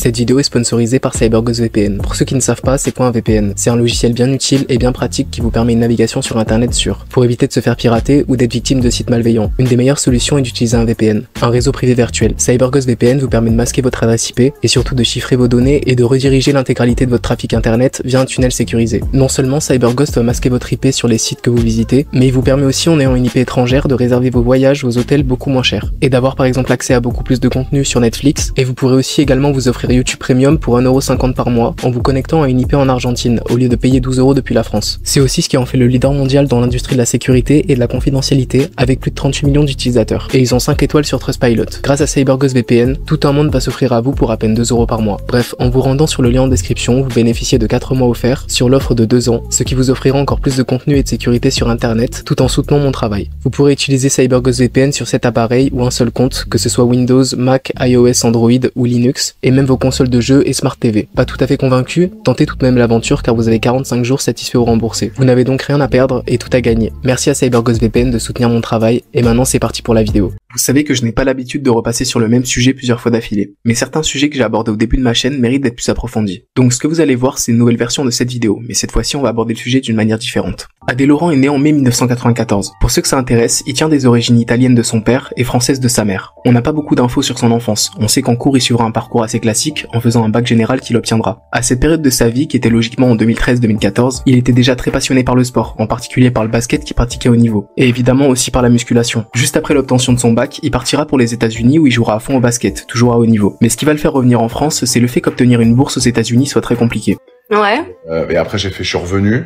Cette vidéo est sponsorisée par CyberGhost VPN. Pour ceux qui ne savent pas, c'est quoi un VPN? C'est un logiciel bien utile et bien pratique qui vous permet une navigation sur internet sûre, pour éviter de se faire pirater ou d'être victime de sites malveillants. Une des meilleures solutions est d'utiliser un VPN, un réseau privé virtuel. CyberGhost VPN vous permet de masquer votre adresse IP et surtout de chiffrer vos données et de rediriger l'intégralité de votre trafic internet via un tunnel sécurisé. Non seulement CyberGhost va masquer votre IP sur les sites que vous visitez, mais il vous permet aussi, en ayant une IP étrangère, de réserver vos voyages, vos hôtels beaucoup moins chers, et d'avoir par exemple accès à beaucoup plus de contenu sur Netflix, et vous pourrez aussi également vous offrir YouTube Premium pour 1,50 € par mois en vous connectant à une IP en Argentine au lieu de payer 12 € depuis la France. C'est aussi ce qui en fait le leader mondial dans l'industrie de la sécurité et de la confidentialité avec plus de 38 millions d'utilisateurs. Et ils ont 5 étoiles sur Trustpilot. Grâce à CyberGhost VPN, tout un monde va s'offrir à vous pour à peine 2 € par mois. Bref, en vous rendant sur le lien en description, vous bénéficiez de 4 mois offerts sur l'offre de 2 ans, ce qui vous offrira encore plus de contenu et de sécurité sur internet tout en soutenant mon travail. Vous pourrez utiliser CyberGhost VPN sur cet appareil ou un seul compte, que ce soit Windows, Mac, iOS, Android ou Linux, et même vos consoles de jeux et Smart TV. Pas tout à fait convaincu? Tentez tout de même l'aventure car vous avez 45 jours satisfaits ou remboursés. Vous n'avez donc rien à perdre et tout à gagner. Merci à CyberGhost VPN de soutenir mon travail, et maintenant c'est parti pour la vidéo. Vous savez que je n'ai pas l'habitude de repasser sur le même sujet plusieurs fois d'affilée, mais certains sujets que j'ai abordés au début de ma chaîne méritent d'être plus approfondis. Donc ce que vous allez voir, c'est une nouvelle version de cette vidéo, mais cette fois-ci on va aborder le sujet d'une manière différente. Adé Laurent est né en mai 1994. Pour ceux que ça intéresse, il tient des origines italiennes de son père et françaises de sa mère. On n'a pas beaucoup d'infos sur son enfance. On sait qu'en cours il suivra un parcours assez classique en faisant un bac général qu'il obtiendra. À cette période de sa vie, qui était logiquement en 2013-2014, il était déjà très passionné par le sport, en particulier par le basket qu'il pratiquait au niveau, et évidemment aussi par la musculation. Juste après l'obtention de son bac, il partira pour les États-Unis où il jouera à fond au basket, toujours à haut niveau. Mais ce qui va le faire revenir en France, c'est le fait qu'obtenir une bourse aux États-Unis soit très compliqué. Ouais. Et après je suis revenu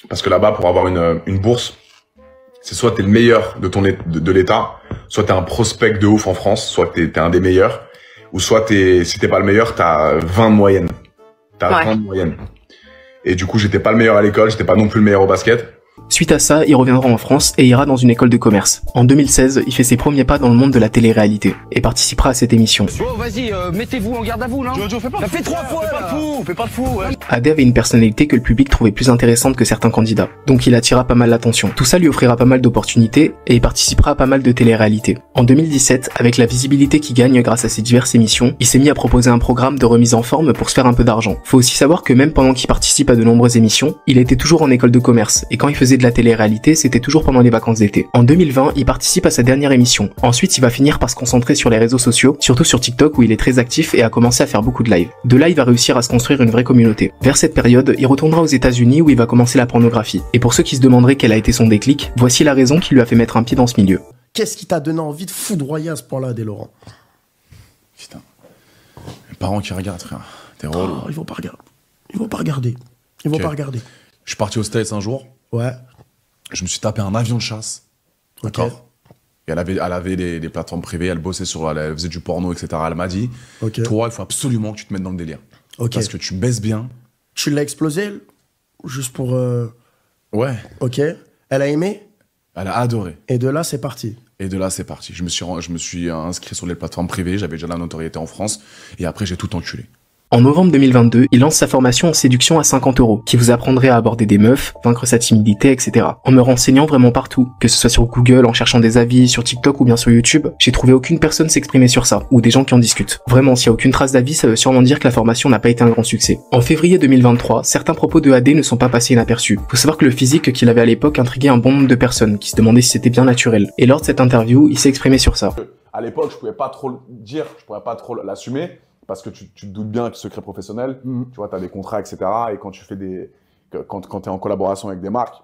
parce que là-bas pour avoir une bourse, c'est soit t'es le meilleur de l'État, soit t'es un prospect de ouf en France, soit t'es un des meilleurs, ou soit si t'es pas le meilleur, t'as 20 de moyenne. T'as 20 de moyenne. Et du coup j'étais pas le meilleur à l'école, j'étais pas non plus le meilleur au basket. Suite à ça, il reviendra en France et ira dans une école de commerce. En 2016, il fait ses premiers pas dans le monde de la télé-réalité et participera à cette émission. Oh vas-y, mettez-vous en garde à vous là. Ça fait 3 fois, fais pas le fou, ouais. Adé avait une personnalité que le public trouvait plus intéressante que certains candidats, donc il attira pas mal l'attention. Tout ça lui offrira pas mal d'opportunités et il participera à pas mal de télé-réalité. En 2017, avec la visibilité qu'il gagne grâce à ses diverses émissions, il s'est mis à proposer un programme de remise en forme pour se faire un peu d'argent. Faut aussi savoir que même pendant qu'il participe à de nombreuses émissions, il était toujours en école de commerce et quand il faisait de la télé-réalité, c'était toujours pendant les vacances d'été. En 2020, il participe à sa dernière émission. Ensuite, il va finir par se concentrer sur les réseaux sociaux, surtout sur TikTok où il est très actif et a commencé à faire beaucoup de live. De là, il va réussir à se construire une vraie communauté. Vers cette période, il retournera aux États-Unis où il va commencer la pornographie. Et pour ceux qui se demanderaient quel a été son déclic, voici la raison qui lui a fait mettre un pied dans ce milieu. Qu'est-ce qui t'a donné envie de foudroyer à ce point-là, Adé Laurent? Putain. Les parents qui regardent, frère. T'es relou. Oh, ils vont pas regarder. Ils vont pas regarder. Ils vont pas regarder. Je suis parti aux States un jour. Ouais. Je me suis tapé un avion de chasse. Ok. D'accord. Et elle avait des plateformes privées, elle bossait elle faisait du porno, etc. Elle m'a dit, Ok. toi, il faut absolument que tu te mettes dans le délire. Ok. Parce que tu baisses bien. Tu l'as explosé juste pour... Ouais. Ok. Elle a aimé? Elle a adoré. Et de là, c'est parti. Et de là, c'est parti. Je me suis inscrit sur les plateformes privées, j'avais déjà la notoriété en France. Et après, j'ai tout enculé. En novembre 2022, il lance sa formation en séduction à 50 €, qui vous apprendrait à aborder des meufs, vaincre sa timidité, etc. En me renseignant vraiment partout, que ce soit sur Google, en cherchant des avis, sur TikTok ou bien sur YouTube, j'ai trouvé aucune personne s'exprimer sur ça, ou des gens qui en discutent. Vraiment, s'il y a aucune trace d'avis, ça veut sûrement dire que la formation n'a pas été un grand succès. En février 2023, certains propos de Adé ne sont pas passés inaperçus. Faut savoir que le physique qu'il avait à l'époque intriguait un bon nombre de personnes, qui se demandaient si c'était bien naturel. Et lors de cette interview, il s'est exprimé sur ça. À l'époque, je pouvais pas trop le dire, je pourrais pas trop l'assumer. Parce que tu te doutes bien que secret professionnel, tu vois, tu as des contrats, etc. Et quand tu fais quand tu es en collaboration avec des marques,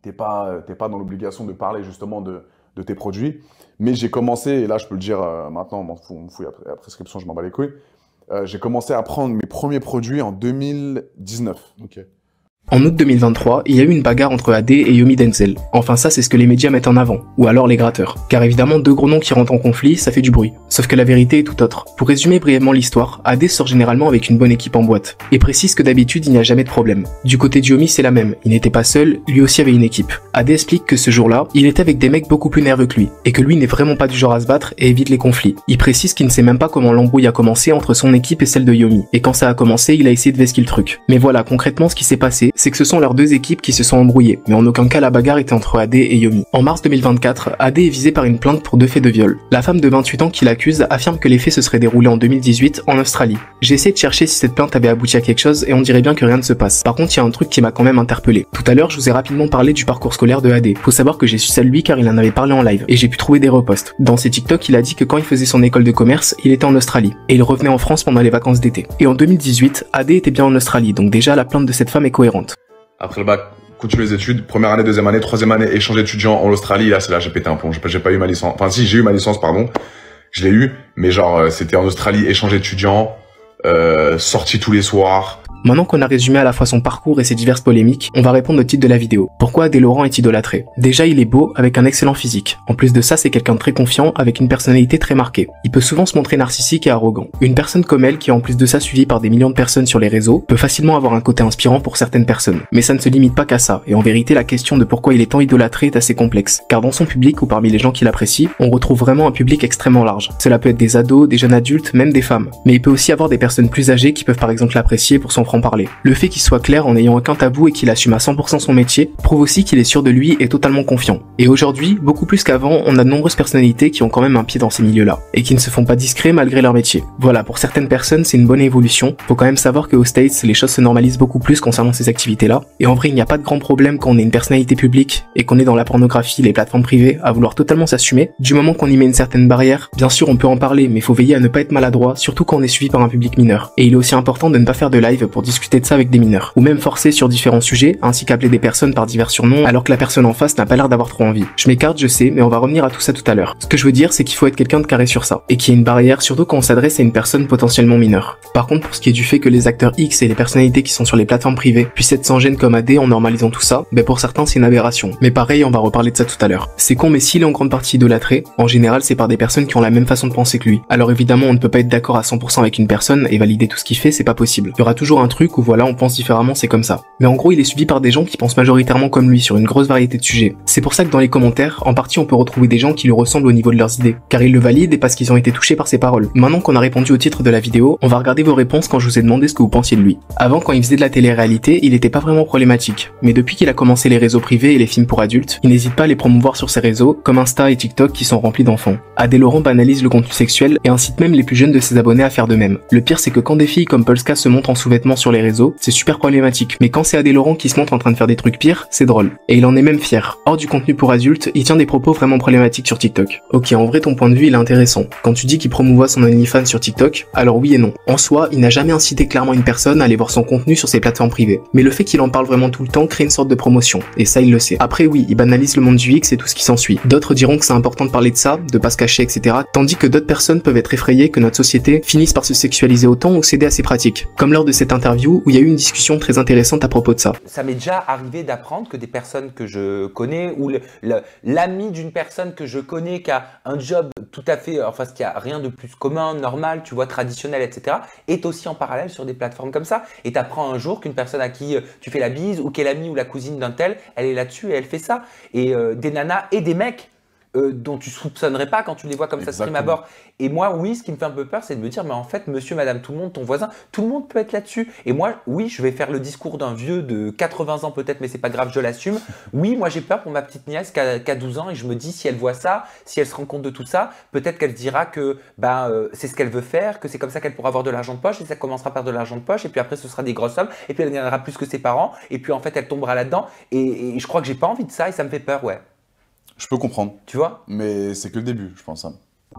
t'es pas dans l'obligation de parler justement de tes produits. Mais j'ai commencé, et là je peux le dire maintenant, on me fouille après la prescription, je m'en bats les couilles. J'ai commencé à prendre mes premiers produits en 2019. Ok. En août 2023, il y a eu une bagarre entre Adé et Yomi Denzel. Enfin ça c'est ce que les médias mettent en avant, ou alors les gratteurs. Car évidemment deux gros noms qui rentrent en conflit, ça fait du bruit. Sauf que la vérité est tout autre. Pour résumer brièvement l'histoire, Adé sort généralement avec une bonne équipe en boîte, et précise que d'habitude il n'y a jamais de problème. Du côté de Yomi c'est la même, il n'était pas seul, lui aussi avait une équipe. Adé explique que ce jour-là, il était avec des mecs beaucoup plus nerveux que lui, et que lui n'est vraiment pas du genre à se battre et évite les conflits. Il précise qu'il ne sait même pas comment l'embrouille a commencé entre son équipe et celle de Yomi, et quand ça a commencé il a essayé de vesquiller le truc. Mais voilà, concrètement ce qui s'est passé, c'est que ce sont leurs deux équipes qui se sont embrouillées, mais en aucun cas la bagarre était entre AD et Yomi. En mars 2024, AD est visé par une plainte pour 2 faits de viol. La femme de 28 ans qui l'accuse affirme que les faits se seraient déroulés en 2018 en Australie. J'ai essayé de chercher si cette plainte avait abouti à quelque chose et on dirait bien que rien ne se passe. Par contre, il y a un truc qui m'a quand même interpellé. Tout à l'heure, je vous ai rapidement parlé du parcours scolaire de AD. Faut savoir que j'ai su ça de lui car il en avait parlé en live et j'ai pu trouver des reposts. Dans ses TikTok, il a dit que quand il faisait son école de commerce, il était en Australie et il revenait en France pendant les vacances d'été. Et en 2018, AD était bien en Australie, donc déjà la plainte de cette femme est cohérente. Après le bac, continue les études, première année, deuxième année, troisième année, échange étudiant en Australie, là c'est là j'ai pété un plomb, j'ai pas eu ma licence, enfin si j'ai eu ma licence pardon, je l'ai eu, mais genre c'était en Australie, échange étudiant, sortie tous les soirs. Maintenant qu'on a résumé à la fois son parcours et ses diverses polémiques, on va répondre au titre de la vidéo. Pourquoi AD Laurent est idolâtré? Déjà, il est beau, avec un excellent physique. En plus de ça, c'est quelqu'un de très confiant, avec une personnalité très marquée. Il peut souvent se montrer narcissique et arrogant. Une personne comme elle, qui est en plus de ça suivie par des millions de personnes sur les réseaux, peut facilement avoir un côté inspirant pour certaines personnes. Mais ça ne se limite pas qu'à ça, et en vérité, la question de pourquoi il est tant idolâtré est assez complexe. Car dans son public, ou parmi les gens qui l'apprécient, on retrouve vraiment un public extrêmement large. Cela peut être des ados, des jeunes adultes, même des femmes. Mais il peut aussi avoir des personnes plus âgées qui peuvent par exemple l'apprécier pour son franc-parler. Le fait qu'il soit clair en n'ayant aucun tabou et qu'il assume à 100% son métier, prouve aussi qu'il est sûr de lui et totalement confiant. Et aujourd'hui, beaucoup plus qu'avant, on a de nombreuses personnalités qui ont quand même un pied dans ces milieux-là, et qui ne se font pas discrets malgré leur métier. Voilà, pour certaines personnes, c'est une bonne évolution. Faut quand même savoir qu'aux States, les choses se normalisent beaucoup plus concernant ces activités-là, et en vrai, il n'y a pas de grand problème quand on est une personnalité publique, et qu'on est dans la pornographie, les plateformes privées, à vouloir totalement s'assumer. Du moment qu'on y met une certaine barrière, bien sûr on peut en parler, mais faut veiller à ne pas être maladroit, surtout quand on est suivi par un public mineur. Et il est aussi important de ne pas faire de live pour discuter de ça avec des mineurs, ou même forcer sur différents sujets, ainsi qu'appeler des personnes par divers surnoms alors que la personne en face n'a pas l'air d'avoir trop envie. Je m'écarte, je sais, mais on va revenir à tout ça tout à l'heure. Ce que je veux dire, c'est qu'il faut être quelqu'un de carré sur ça, et qu'il y ait une barrière, surtout quand on s'adresse à une personne potentiellement mineure. Par contre, pour ce qui est du fait que les acteurs X et les personnalités qui sont sur les plateformes privées puissent être sans gêne comme AD en normalisant tout ça, ben pour certains c'est une aberration. Mais pareil, on va reparler de ça tout à l'heure. C'est con, mais s'il est en grande partie idolâtré, en général c'est par des personnes qui ont la même façon de penser que lui. Alors évidemment, on ne peut pas être d'accord à 100% avec une personne et valider tout ce qu'il fait, c'est pas possible. Il y aura toujours un truc où voilà, on pense différemment, c'est comme ça. Mais en gros, il est suivi par des gens qui pensent majoritairement comme lui sur une grosse variété de sujets. C'est pour ça que dans les commentaires, en partie on peut retrouver des gens qui lui ressemblent au niveau de leurs idées, car ils le valident et parce qu'ils ont été touchés par ses paroles. Maintenant qu'on a répondu au titre de la vidéo, on va regarder vos réponses quand je vous ai demandé ce que vous pensiez de lui. Avant, quand il faisait de la télé-réalité, il était pas vraiment problématique. Mais depuis qu'il a commencé les réseaux privés et les films pour adultes, il n'hésite pas à les promouvoir sur ses réseaux, comme Insta et TikTok qui sont remplis d'enfants. AD Laurent banalise le contenu sexuel et incite même les plus jeunes de ses abonnés à faire de même. Le pire, c'est que quand des filles comme Polska se montrent en sous-vêtements sur les réseaux, c'est super problématique. Mais quand c'est AD Laurent qui se montre en train de faire des trucs pires, c'est drôle. Et il en est même fier. Hors du contenu pour adultes, il tient des propos vraiment problématiques sur TikTok. Ok, en vrai ton point de vue il est intéressant. Quand tu dis qu'il promouvoit son OnlyFans sur TikTok, alors oui et non. En soi, il n'a jamais incité clairement une personne à aller voir son contenu sur ses plateformes privées. Mais le fait qu'il en parle vraiment tout le temps crée une sorte de promotion. Et ça il le sait. Après oui, il banalise le monde du X et tout ce qui s'ensuit. D'autres diront que c'est important de parler de ça, de pas se cacher, etc. Tandis que d'autres personnes peuvent être effrayées que notre société finisse par se sexualiser autant ou céder à ses pratiques. Comme lors de cette interview où il y a eu une discussion très intéressante à propos de ça. Ça m'est déjà arrivé d'apprendre que des personnes que je connais ou l'ami d'une personne que je connais qui a un job tout à fait, enfin ce qui a rien de plus commun, normal, tu vois, traditionnel, etc. est aussi en parallèle sur des plateformes comme ça. Et tu apprends un jour qu'une personne à qui tu fais la bise ou qui est l'amie ou la cousine d'un tel, elle est là-dessus et elle fait ça. Et des nanas et des mecs dont tu soupçonnerais pas quand tu les vois comme ça se prime à bord. Et moi, oui, ce qui me fait un peu peur, c'est de me dire, mais en fait, monsieur, madame, tout le monde, ton voisin, tout le monde peut être là-dessus. Et moi, oui, je vais faire le discours d'un vieux de 80 ans peut-être, mais c'est pas grave, je l'assume. Oui, moi, j'ai peur pour ma petite nièce qui a 12 ans et je me dis, si elle voit ça, si elle se rend compte de tout ça, peut-être qu'elle se dira que c'est ce qu'elle veut faire, que c'est comme ça qu'elle pourra avoir de l'argent de poche et ça commencera par de l'argent de poche et puis après, ce sera des grosses sommes et puis elle gagnera plus que ses parents et puis en fait, elle tombera là-dedans et je crois que j'ai pas envie de ça et ça me fait peur, ouais. Je peux comprendre. Tu vois? Mais c'est que le début, je pense.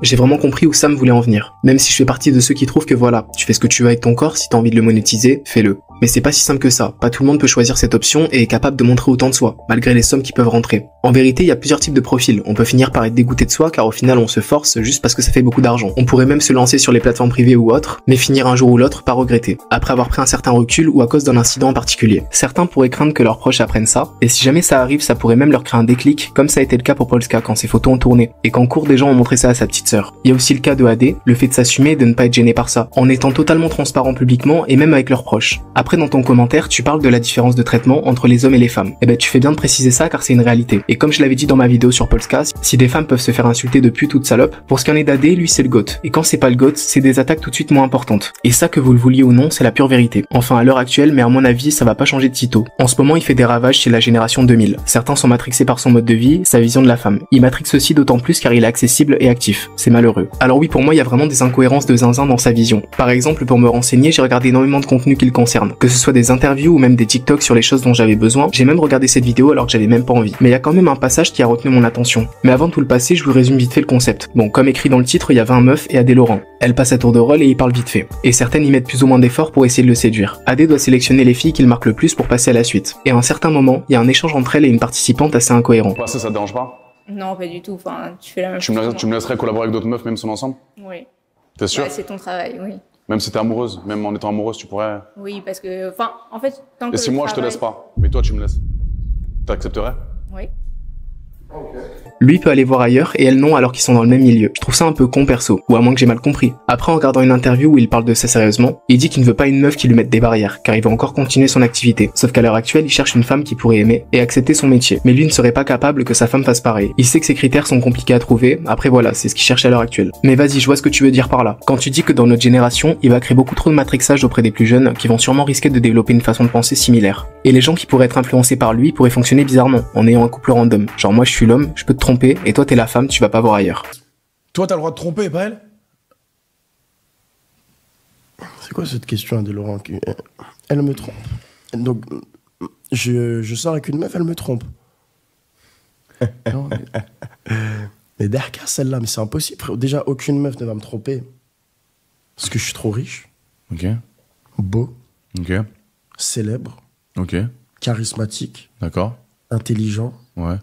J'ai vraiment compris où Sam voulait en venir. Même si je fais partie de ceux qui trouvent que voilà, tu fais ce que tu veux avec ton corps, si t'as envie de le monétiser, fais-le. Mais c'est pas si simple que ça. Pas tout le monde peut choisir cette option et est capable de montrer autant de soi, malgré les sommes qui peuvent rentrer. En vérité, il y a plusieurs types de profils. On peut finir par être dégoûté de soi car au final on se force juste parce que ça fait beaucoup d'argent. On pourrait même se lancer sur les plateformes privées ou autres, mais finir un jour ou l'autre par regretter, après avoir pris un certain recul ou à cause d'un incident en particulier. Certains pourraient craindre que leurs proches apprennent ça, et si jamais ça arrive, ça pourrait même leur créer un déclic, comme ça a été le cas pour Polska quand ses photos ont tourné, et qu'en cours des gens ont montré ça à sa petite sœur. Il y a aussi le cas de AD, le fait de s'assumer et de ne pas être gêné par ça, en étant totalement transparent publiquement et même avec leurs proches. Après Après dans ton commentaire, tu parles de la différence de traitement entre les hommes et les femmes. Eh ben tu fais bien de préciser ça car c'est une réalité. Et comme je l'avais dit dans ma vidéo sur Polska, si des femmes peuvent se faire insulter de pute ou de salope, pour ce qui en est d'AD, lui c'est le GOAT. Et quand c'est pas le GOAT, c'est des attaques tout de suite moins importantes. Et ça, que vous le vouliez ou non, c'est la pure vérité. Enfin à l'heure actuelle, mais à mon avis, ça va pas changer de sitôt. En ce moment, il fait des ravages chez la génération 2000. Certains sont matrixés par son mode de vie, sa vision de la femme. Il matrixe aussi d'autant plus car il est accessible et actif. C'est malheureux. Alors oui, pour moi, il y a vraiment des incohérences de zinzin dans sa vision. Par exemple, pour me renseigner, j'ai regardé énormément de contenu qui le concerne. Que ce soit des interviews ou même des TikTok sur les choses dont j'avais besoin, j'ai même regardé cette vidéo alors que j'avais même pas envie. Mais il y a quand même un passage qui a retenu mon attention. Mais avant de tout le passer, je vous résume vite fait le concept. Bon, comme écrit dans le titre, il y a 20 meufs et Adé Laurent. Elle passe à tour de rôle et il parle vite fait. Et certaines y mettent plus ou moins d'efforts pour essayer de le séduire. Adé doit sélectionner les filles qu'il marque le plus pour passer à la suite. Et à un certain moment, il y a un échange entre elle et une participante assez incohérent. Ça te dérange pas? Non, pas du tout. Enfin, tu fais la même chose. Tu me laisserais collaborer avec d'autres meufs, même si on est ensemble? Oui. T'es sûr? Ouais, c'est ton travail, oui. Même si t'es amoureuse, même en étant amoureuse, tu pourrais. Oui, parce que, enfin, en fait, tant que. Et si moi je te laisse pas, mais toi tu me laisses, t'accepterais? Oui. Lui peut aller voir ailleurs et elle non alors qu'ils sont dans le même milieu. Je trouve ça un peu con perso, ou à moins que j'ai mal compris. Après en regardant une interview où il parle de ça sérieusement, il dit qu'il ne veut pas une meuf qui lui mette des barrières, car il veut encore continuer son activité. Sauf qu'à l'heure actuelle, il cherche une femme qui pourrait aimer et accepter son métier. Mais lui ne serait pas capable que sa femme fasse pareil. Il sait que ses critères sont compliqués à trouver, après voilà, c'est ce qu'il cherche à l'heure actuelle. Mais vas-y, je vois ce que tu veux dire par là. Quand tu dis que dans notre génération, il va créer beaucoup trop de matrixage auprès des plus jeunes qui vont sûrement risquer de développer une façon de penser similaire. Et les gens qui pourraient être influencés par lui pourraient fonctionner bizarrement, en ayant un couple random. Genre moi je suis l'homme, je peux te tromper, et toi t'es la femme, tu vas pas voir ailleurs. Toi, t'as le droit de tromper, pas elle? C'est quoi cette question, Adé Laurent? Elle me trompe. Donc, je sors avec une meuf, elle me trompe. Non, mais derrière celle-là, mais c'est impossible, frère. Déjà, aucune meuf ne va me tromper. Parce que je suis trop riche. Ok. Beau. Ok. Célèbre. Ok. Charismatique. D'accord. Intelligent. Ouais.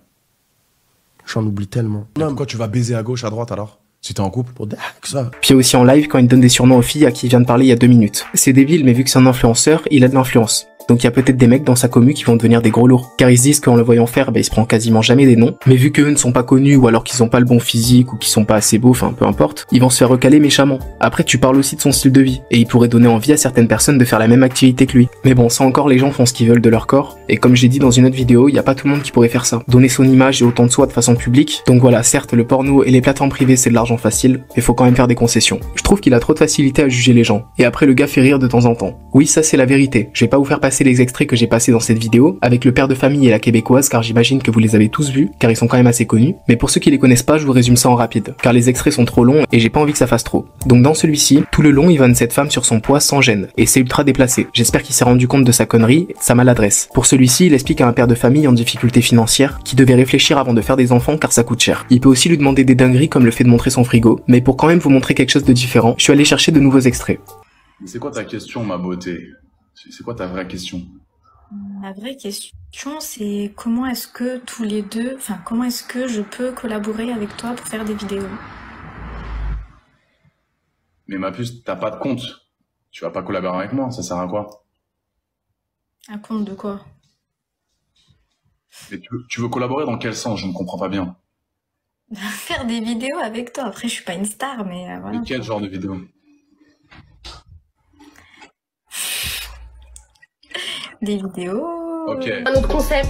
J'en oublie tellement. Non, pourquoi tu vas baiser à gauche, à droite alors? Si t'es en couple? Pour derrière ça. Puis aussi en live quand il donne des surnoms aux filles à qui il vient de parler il y a 2 minutes. C'est débile mais vu que c'est un influenceur, il a de l'influence. Donc il y a peut-être des mecs dans sa commu qui vont devenir des gros lourds. Car ils se disent qu'en le voyant faire, il se prend quasiment jamais des noms. Mais vu qu'eux ne sont pas connus ou alors qu'ils ont pas le bon physique ou qu'ils sont pas assez beaux, enfin peu importe, ils vont se faire recaler méchamment. Après tu parles aussi de son style de vie. Et il pourrait donner envie à certaines personnes de faire la même activité que lui. Mais bon, ça encore les gens font ce qu'ils veulent de leur corps. Et comme j'ai dit dans une autre vidéo, il y a pas tout le monde qui pourrait faire ça. Donner son image et autant de soi de façon publique. Donc voilà, certes le porno et les plateformes privées c'est de l'argent facile, mais faut quand même faire des concessions. Je trouve qu'il a trop de facilité à juger les gens. Et après le gars fait rire de temps en temps. Oui ça c'est la vérité. Je vais pas vous faire passer les extraits que j'ai passé dans cette vidéo avec le père de famille et la québécoise car j'imagine que vous les avez tous vus car ils sont quand même assez connus, mais pour ceux qui les connaissent pas je vous résume ça en rapide car les extraits sont trop longs et j'ai pas envie que ça fasse trop. Donc dans celui-ci, tout le long il vanne cette femme sur son poids sans gêne et c'est ultra déplacé. J'espère qu'il s'est rendu compte de sa connerie et de sa maladresse. Pour celui-ci il explique à un père de famille en difficulté financière qui devait réfléchir avant de faire des enfants car ça coûte cher. Il peut aussi lui demander des dingueries comme le fait de montrer son frigo, mais pour quand même vous montrer quelque chose de différent, je suis allé chercher de nouveaux extraits. C'est quoi ta question ma beauté? C'est quoi ta vraie question? Ma vraie question, c'est comment est-ce que tous les deux, enfin, comment est-ce que je peux collaborer avec toi pour faire des vidéos? Mais ma puce, t'as pas de compte. Tu vas pas collaborer avec moi, ça sert à quoi? Un compte de quoi? Mais tu veux collaborer dans quel sens? Je ne comprends pas bien. Faire des vidéos avec toi. Après, je suis pas une star, mais voilà. Mais quel genre de vidéo? Des vidéos. Ok. Un autre concept.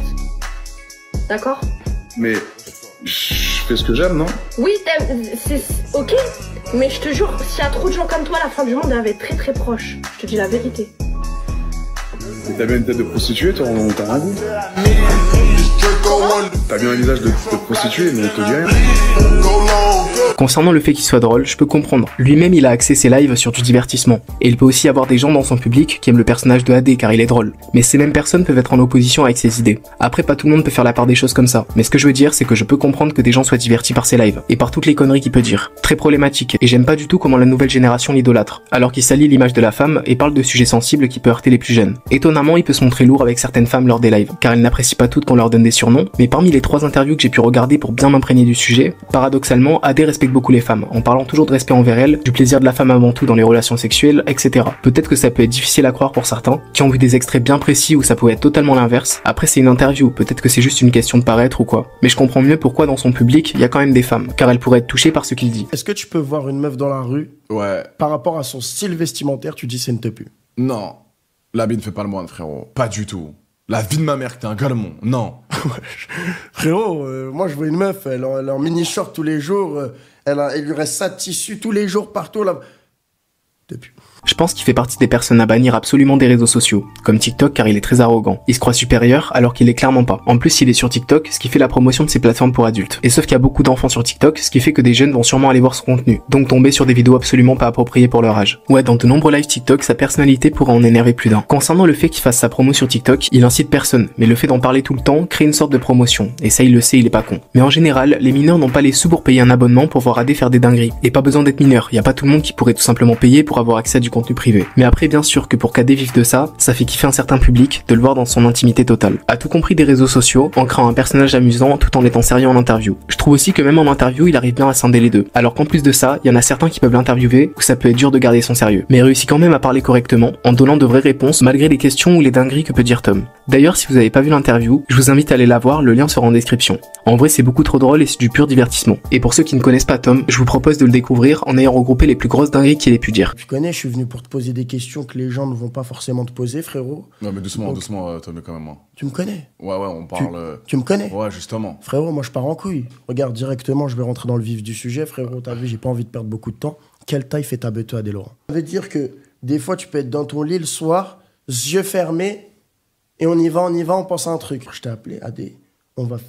D'accord? Mais je fais ce que j'aime, non? Oui, c'est ok. Mais je te jure, s'il y a trop de gens comme toi, la fin du monde elle va être très très proche. Je te dis la vérité. Mais t'as bien une tête de prostituée, toi, on t'a rien dit. T'as bien un visage de prostituée, mais on te dit rien. Concernant le fait qu'il soit drôle, je peux comprendre. Lui-même il a axé ses lives sur du divertissement. Et il peut aussi avoir des gens dans son public qui aiment le personnage de AD car il est drôle. Mais ces mêmes personnes peuvent être en opposition avec ses idées. Après pas tout le monde peut faire la part des choses comme ça. Mais ce que je veux dire c'est que je peux comprendre que des gens soient divertis par ses lives. Et par toutes les conneries qu'il peut dire. Très problématique. Et j'aime pas du tout comment la nouvelle génération l'idolâtre. Alors qu'il salit l'image de la femme et parle de sujets sensibles qui peuvent heurter les plus jeunes. Étonnamment il peut se montrer lourd avec certaines femmes lors des lives. Car elles n'apprécient pas toutes qu'on leur donne des surnoms. Mais parmi les 3 interviews que j'ai pu regarder pour bien m'imprégner du sujet, paradoxalement AD respecte beaucoup les femmes. En parlant toujours de respect envers elles, du plaisir de la femme avant tout dans les relations sexuelles, etc. Peut-être que ça peut être difficile à croire pour certains, qui ont vu des extraits bien précis où ça pouvait être totalement l'inverse. Après c'est une interview, peut-être que c'est juste une question de paraître ou quoi. Mais je comprends mieux pourquoi dans son public, il y a quand même des femmes, car elles pourraient être touchées par ce qu'il dit. Est-ce que tu peux voir une meuf dans la rue? Ouais. Par rapport à son style vestimentaire, tu dis c'est une tepu? Non. L'habit ne fait pas le moine, frérot. Pas du tout. La vie de ma mère, que t'es un galmon. Non. Frérot, moi je vois une meuf, elle est en mini-short tous les jours, elle lui reste ça de tissu tous les jours partout là. Depuis. Je pense qu'il fait partie des personnes à bannir absolument des réseaux sociaux, comme TikTok car il est très arrogant. Il se croit supérieur alors qu'il est clairement pas. En plus il est sur TikTok, ce qui fait la promotion de ses plateformes pour adultes. Et sauf qu'il y a beaucoup d'enfants sur TikTok, ce qui fait que des jeunes vont sûrement aller voir son contenu, donc tomber sur des vidéos absolument pas appropriées pour leur âge. Ouais, dans de nombreux lives TikTok, sa personnalité pourra en énerver plus d'un. Concernant le fait qu'il fasse sa promo sur TikTok, il incite personne, mais le fait d'en parler tout le temps crée une sorte de promotion, et ça il le sait, il est pas con. Mais en général, les mineurs n'ont pas les sous pour payer un abonnement pour voir AD faire des dingueries. Et pas besoin d'être mineur, y a pas tout le monde qui pourrait tout simplement payer pour avoir accès à du contenu privé. Mais après bien sûr que pour qu'AD vive de ça, ça fait kiffer un certain public de le voir dans son intimité totale. A tout compris des réseaux sociaux, en créant un personnage amusant tout en étant sérieux en interview. Je trouve aussi que même en interview, il arrive bien à scinder les deux. Alors qu'en plus de ça, il y en a certains qui peuvent l'interviewer où ça peut être dur de garder son sérieux. Mais il réussit quand même à parler correctement, en donnant de vraies réponses malgré les questions ou les dingueries que peut dire Tom. D'ailleurs, si vous avez pas vu l'interview, je vous invite à aller la voir, le lien sera en description. En vrai, c'est beaucoup trop drôle et c'est du pur divertissement. Et pour ceux qui ne connaissent pas Tom, je vous propose de le découvrir en ayant regroupé les plus grosses dingueries qu'il ait pu dire. Tu connais, je suis venu pour te poser des questions que les gens ne vont pas forcément te poser, frérot. Non, mais doucement, Donc, doucement, Tom, quand même. Moi. Tu me connais? Ouais, on parle. Tu me connais? Ouais, justement. Frérot, moi je pars en couille. Regarde, directement, je vais rentrer dans le vif du sujet, frérot. T'as vu, j'ai pas envie de perdre beaucoup de temps. Quelle taille fait ta bête à Laurent? Ça veut dire que des fois, tu peux être dans ton lit le soir, yeux fermés, et on y va, on pense à un truc. Je t'ai appelé, Adé, on va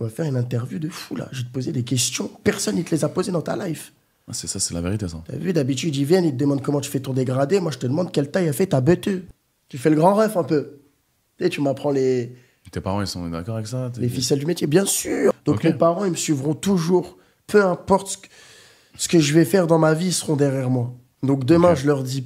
faire une interview de fou là. Je vais te poser des questions. Personne ne te les a posées dans ta life. Ah, c'est ça, c'est la vérité, ça. T'as vu, d'habitude, ils viennent, ils te demandent comment tu fais ton dégradé. Moi, je te demande quelle taille a fait ta bête. Tu fais le grand ref un peu. Tu sais, tu m'apprends les... Tes parents, ils sont d'accord avec ça? Les ficelles du métier, bien sûr. Donc Okay. mes parents, ils me suivront toujours. Peu importe ce que je vais faire dans ma vie, ils seront derrière moi. Donc demain, Okay. je leur dis,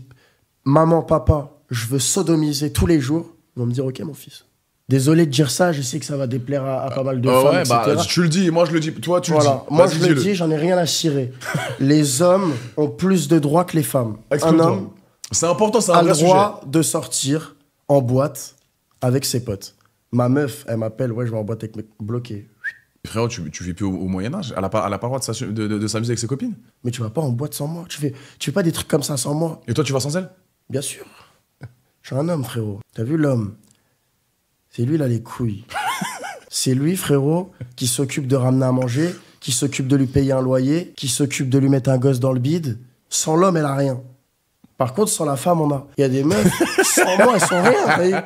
maman, papa, je veux sodomiser tous les jours. Ils vont me dire, ok, mon fils. Désolé de dire ça, je sais que ça va déplaire à pas mal de femmes, ouais, etc. Bah, tu le dis, moi je le dis, toi tu le dis. Moi Vas-y, je le dis-le. dis, j'en ai rien à cirer. Les hommes ont plus de droits que les femmes. Explique-toi. Un homme C'est important, c'est a un le vrai droit de sortir en boîte avec ses potes. Ma meuf, elle m'appelle, ouais, je vais en boîte avec mes bloqués. sujet. Frérot, tu vis plus au Moyen-Âge? Elle a pas le droit de s'amuser avec ses copines? Mais tu vas pas en boîte sans moi. Tu fais pas des trucs comme ça sans moi. Et toi, tu vas sans elle? Bien sûr. Je suis un homme, frérot. T'as vu l'homme? C'est lui, il a les couilles. C'est lui, frérot, qui s'occupe de ramener à manger, qui s'occupe de lui payer un loyer, qui s'occupe de lui mettre un gosse dans le bide. Sans l'homme, elle a rien. Par contre, sans la femme, on a. Il y a des meufs, sans moi, elles sont rien.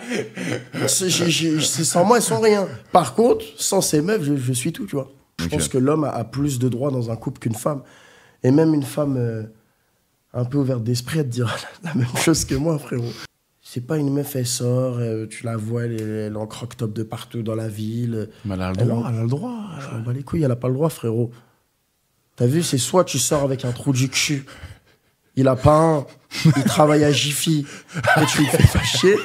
C'est sans moi, elles sont rien. Par contre, sans ces meufs, je suis tout, tu vois. Je pense que l'homme a plus de droits dans un couple qu'une femme. Et même une femme un peu ouverte d'esprit, elle te dira la même chose que moi, frérot. C'est pas une meuf, elle sort, tu la vois, elle est en croque-top de partout dans la ville. Mais elle a le droit, elle a le droit. Je m'en bats les couilles, elle a pas le droit, frérot. T'as vu, c'est soit tu sors avec un trou du cul, il a pas un, il travaille à Jiffy, et tu le fais fâcher.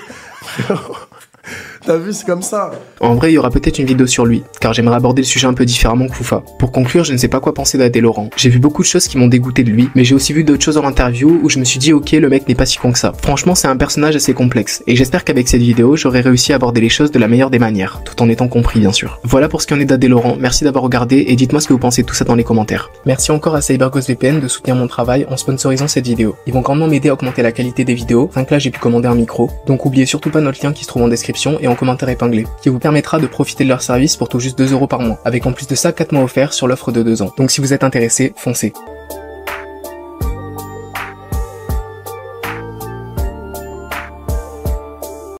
T'as vu, c'est comme ça. En vrai, il y aura peut-être une vidéo sur lui, car j'aimerais aborder le sujet un peu différemment que Foufa. Pour conclure, je ne sais pas quoi penser d'Adé Laurent. J'ai vu beaucoup de choses qui m'ont dégoûté de lui, mais j'ai aussi vu d'autres choses en interview où je me suis dit ok, le mec n'est pas si con que ça. Franchement, c'est un personnage assez complexe, et j'espère qu'avec cette vidéo, j'aurai réussi à aborder les choses de la meilleure des manières, tout en étant compris bien sûr. Voilà pour ce qui en est d'Adé Laurent, merci d'avoir regardé, et dites-moi ce que vous pensez de tout ça dans les commentaires. Merci encore à CyberGhostVPN de soutenir mon travail en sponsorisant cette vidéo. Ils vont grandement m'aider à augmenter la qualité des vidéos, enfin que là j'ai pu commander un micro, donc oubliez surtout pas notre lien qui se trouve en description et en commentaire épinglé, qui vous permettra de profiter de leur service pour tout juste 2 € par mois, avec en plus de ça 4 mois offerts sur l'offre de 2 ans. Donc si vous êtes intéressé, foncez.